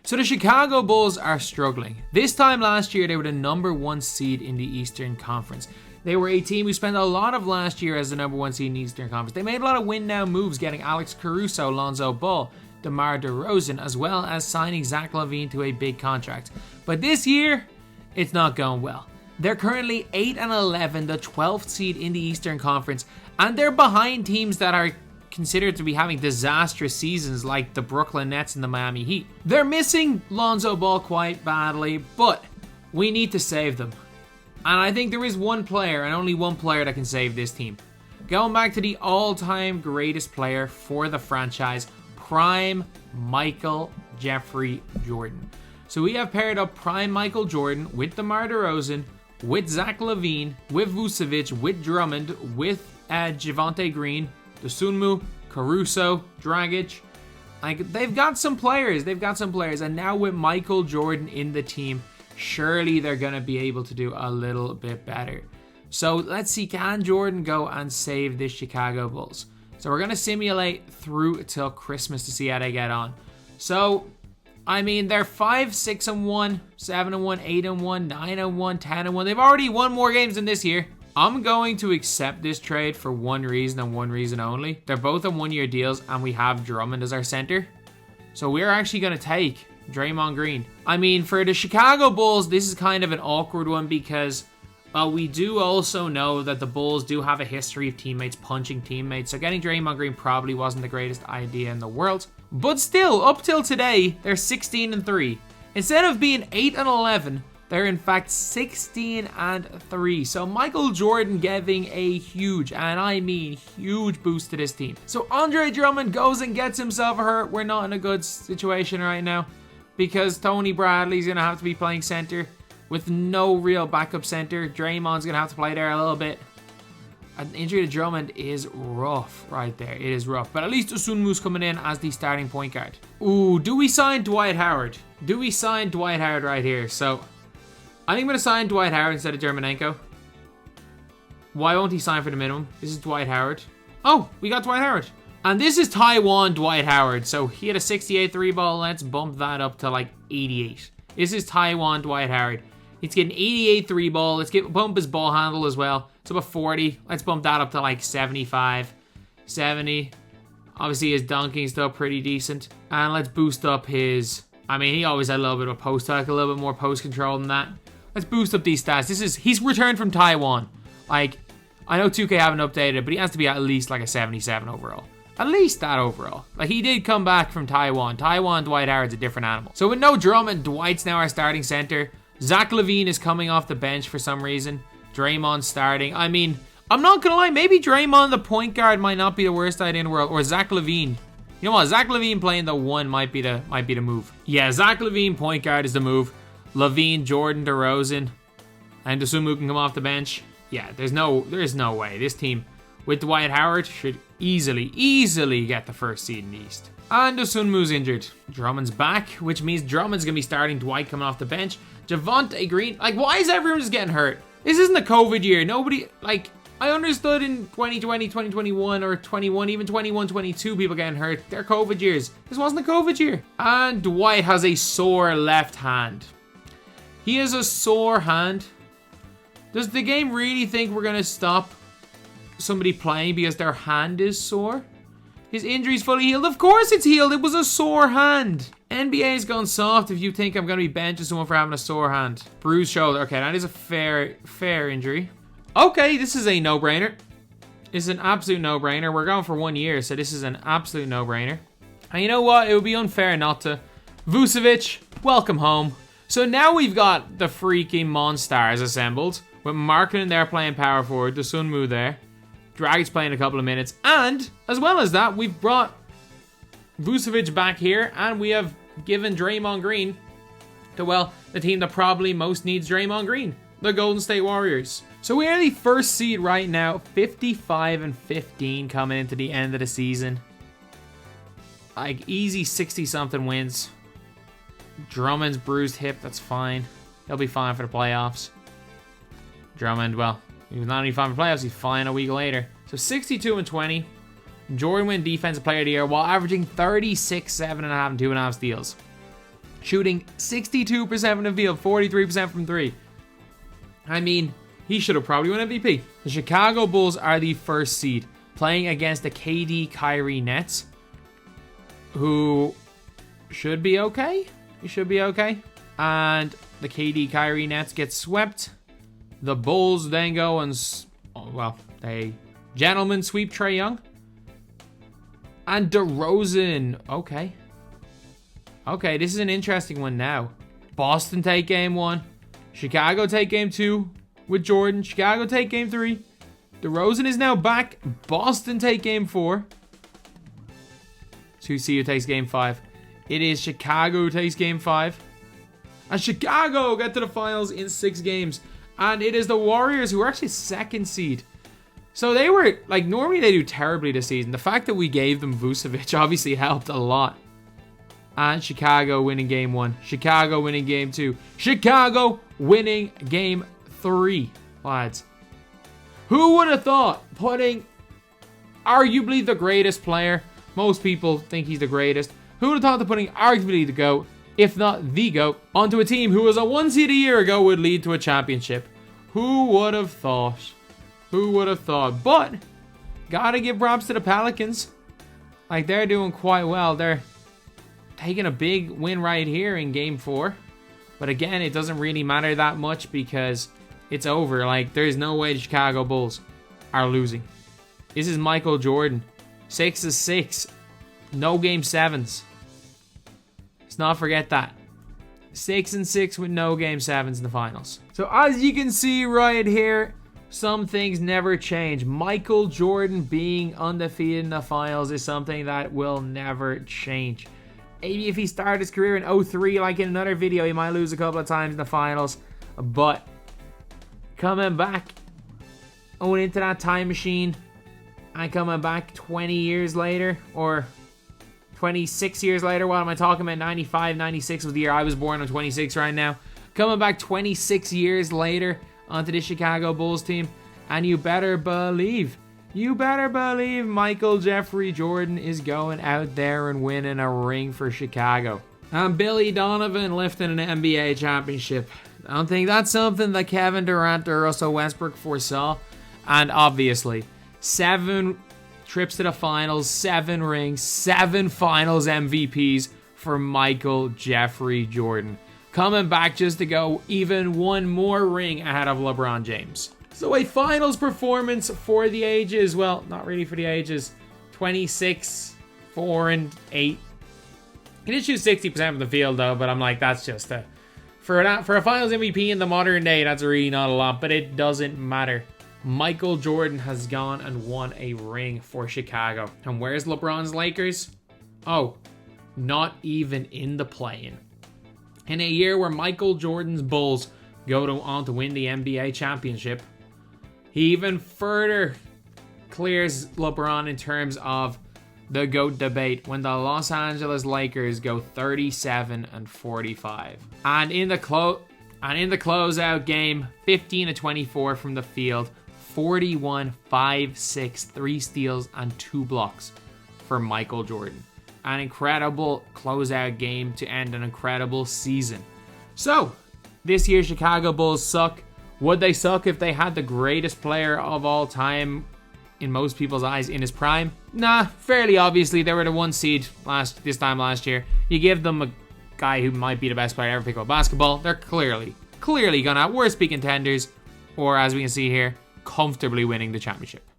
So the Chicago Bulls are struggling. This time last year, they were the #1 seed in the Eastern Conference. They were a team who spent a lot of last year as the #1 seed in the Eastern Conference. They made a lot of win-now moves, getting Alex Caruso, Lonzo Ball, DeMar DeRozan, as well as signing Zach LaVine to a big contract. But this year, it's not going well. They're currently 8-11, the 12th seed in the Eastern Conference, and they're behind teams that are considered to be having disastrous seasons like the Brooklyn Nets and the Miami Heat. They're missing Lonzo Ball quite badly, but we need to save them. And I think there is one player, and only one player, that can save this team. Going back to the all-time greatest player for the franchise, prime Michael Jeffrey Jordan. So we have paired up prime Michael Jordan with DeMar DeRozan, with Zach LaVine, with Vucevic, with Drummond, with Javonte Green, Dosunmu, Caruso, Dragic. Like, they've got some players, and now with Michael Jordan in the team, surely they're going to be able to do a little bit better. So let's see, can Jordan go and save the Chicago Bulls? So we're going to simulate through till Christmas to see how they get on. So, I mean, they're 5, 6-1, 7-1, 8-1, 9-1, 10-1. They've already won more games than this year. I'm going to accept this trade for one reason and one reason only. They're both on one-year deals, and we have Drummond as our center. So we're actually going to take Draymond Green. I mean, for the Chicago Bulls, this is kind of an awkward one because we do also know that the Bulls do have a history of teammates punching teammates. So getting Draymond Green probably wasn't the greatest idea in the world. But still, up till today, they're 16-3. Instead of being 8-11, they're in fact 16-3. So Michael Jordan giving a huge, and I mean huge, boost to this team. So Andre Drummond goes and gets himself hurt. We're not in a good situation right now because Tony Bradley's going to have to be playing center with no real backup center. Draymond's going to have to play there a little bit. An injury to Drummond is rough right there. It is rough. But at least Dosunmu's coming in as the starting point guard. Ooh, do we sign Dwight Howard? Do we sign Dwight Howard right here? So I think I'm going to sign Dwight Howard instead of Germanenko. Why won't he sign for the minimum? This is Dwight Howard. Oh, we got Dwight Howard. And this is Taiwan Dwight Howard. So he had a 68 3-ball. Let's bump that up to like 88. This is Taiwan Dwight Howard. He's getting 88 3-ball. Let's bump his ball handle as well. It's about 40. Let's bump that up to like 75, 70. Obviously his dunking is still pretty decent. And let's boost up his... I mean, he always had a little bit of post tuck, a little bit more post control than that. Let's boost up these stats. He's returned from Taiwan. Like, I know 2K haven't updated it, but he has to be at least like a 77 overall. At least that overall. Like, he did come back from Taiwan. Taiwan Dwight Howard's a different animal. So with no Drummond, Dwight's now our starting center. Zach LaVine is coming off the bench for some reason. Draymond's starting. I mean, I'm not gonna lie, maybe Draymond the point guard might not be the worst idea in the world. Or Zach LaVine. You know what? Zach LaVine playing the 1 might be the move. Yeah, Zach LaVine point guard is the move. LaVine, Jordan, DeRozan, and Dosunmu can come off the bench. Yeah, there is no way. This team with Dwight Howard should easily get the first seed in the East. And Dosunmu's injured. Drummond's back, which means Drummond's gonna be starting. Dwight coming off the bench. Javonte Green. Like, why is everyone just getting hurt? This isn't a COVID year. Nobody, like, I understood in 2020, 2021, or 21, even 21, 22, people getting hurt. They're COVID years. This wasn't a COVID year. And Dwight has a sore left hand. He has a sore hand. Does the game really think we're going to stop somebody playing because their hand is sore? His injury's fully healed. Of course it's healed. It was a sore hand. NBA's gone soft if you think I'm going to be benching someone for having a sore hand. Bruised shoulder. Okay, that is a fair injury. Okay, this is a no-brainer. It's an absolute no-brainer. We're going for 1 year, so this is an absolute no-brainer. And you know what? It would be unfair not to. Vucevic, welcome home. So now we've got the freaking Monstars assembled. With Markkinen there playing power forward. Dosunmu there. Dragic's playing a couple of minutes. And, as well as that, we've brought Vucevic back here. And we have given Draymond Green to, well, the team that probably most needs Draymond Green. The Golden State Warriors. So we are the first seed right now. 55-15 coming into the end of the season. Like, easy 60-something wins. Drummond's bruised hip, that's fine. He'll be fine for the playoffs. Drummond, well, he was not only fine for playoffs, he's fine a week later. So 62-20. Jordan win Defensive Player of the Year while averaging 36, 7.5, and 2.5 steals. shooting 62% from the field, 43% from three. I mean, he should have probably won MVP. The Chicago Bulls are the first seed, playing against the KD Kyrie Nets, who should be okay. He should be okay. And the KD Kyrie Nets get swept. The Bulls then go and, they gentlemen sweep Trae Young. And DeRozan, okay. Okay, this is an interesting one now. Boston take game 1. Chicago take game 2 with Jordan. Chicago take game 3. DeRozan is now back. Boston take game 4. So see who takes game 5. It is Chicago who takes game 5. And Chicago get to the finals in 6 games. And it is the Warriors who are actually second seed. So they were, normally they do terribly this season. The fact that we gave them Vucevic obviously helped a lot. And Chicago winning game 1. Chicago winning game 2. Chicago winning game 3, lads. Who would have thought putting arguably the greatest player, most people think he's the greatest, who would have thought that putting arguably the GOAT, if not the GOAT, onto a team who was a 1 seed a year ago would lead to a championship? Who would have thought? Who would have thought? But gotta give props to the Pelicans. They're doing quite well. They're taking a big win right here in game 4. But again, it doesn't really matter that much because it's over. There's no way the Chicago Bulls are losing. This is Michael Jordan. 6-6. No game 7s. Let's not forget that. 6-6 with no game 7s in the finals. So as you can see right here, some things never change. Michael Jordan being undefeated in the finals is something that will never change. Maybe if he started his career in 03, like in another video, he might lose a couple of times in the finals. But coming back, going into that time machine, and coming back 20 years later, or 26 years later, what am I talking about? 95, 96 was the year I was born. I'm 26 right now. Coming back 26 years later onto the Chicago Bulls team, and you better believe Michael Jeffrey Jordan is going out there and winning a ring for Chicago. And Billy Donovan lifting an NBA championship. I don't think that's something that Kevin Durant or Russell Westbrook foresaw. And obviously, 7 trips to the finals, 7 rings, 7 finals MVPs for Michael Jeffrey Jordan. Coming back just to go even 1 more ring ahead of LeBron James. So a finals performance for the ages. Well, not really for the ages. 26, 4, and 8. He did shoot 60% from the field though, but I'm like, that's just for a finals MVP in the modern day, that's really not a lot, but it doesn't matter. Michael Jordan has gone and won a ring for Chicago. And where's LeBron's Lakers? Oh, not even in the play-in. In a year where Michael Jordan's Bulls go on to win the NBA championship, he even further clears LeBron in terms of the GOAT debate when the Los Angeles Lakers go 37-45. And in the closeout game, 15-24 from the field, 41, 5, 6, 3 steals and 2 blocks for Michael Jordan. An incredible closeout game to end an incredible season. So, this year's Chicago Bulls suck. Would they suck if they had the greatest player of all time, in most people's eyes, in his prime? Nah, fairly obviously. They were the 1 seed this time last year. You give them a guy who might be the best player ever picked up basketball, they're clearly gonna worst be contenders, or as we can see here, comfortably winning the championship.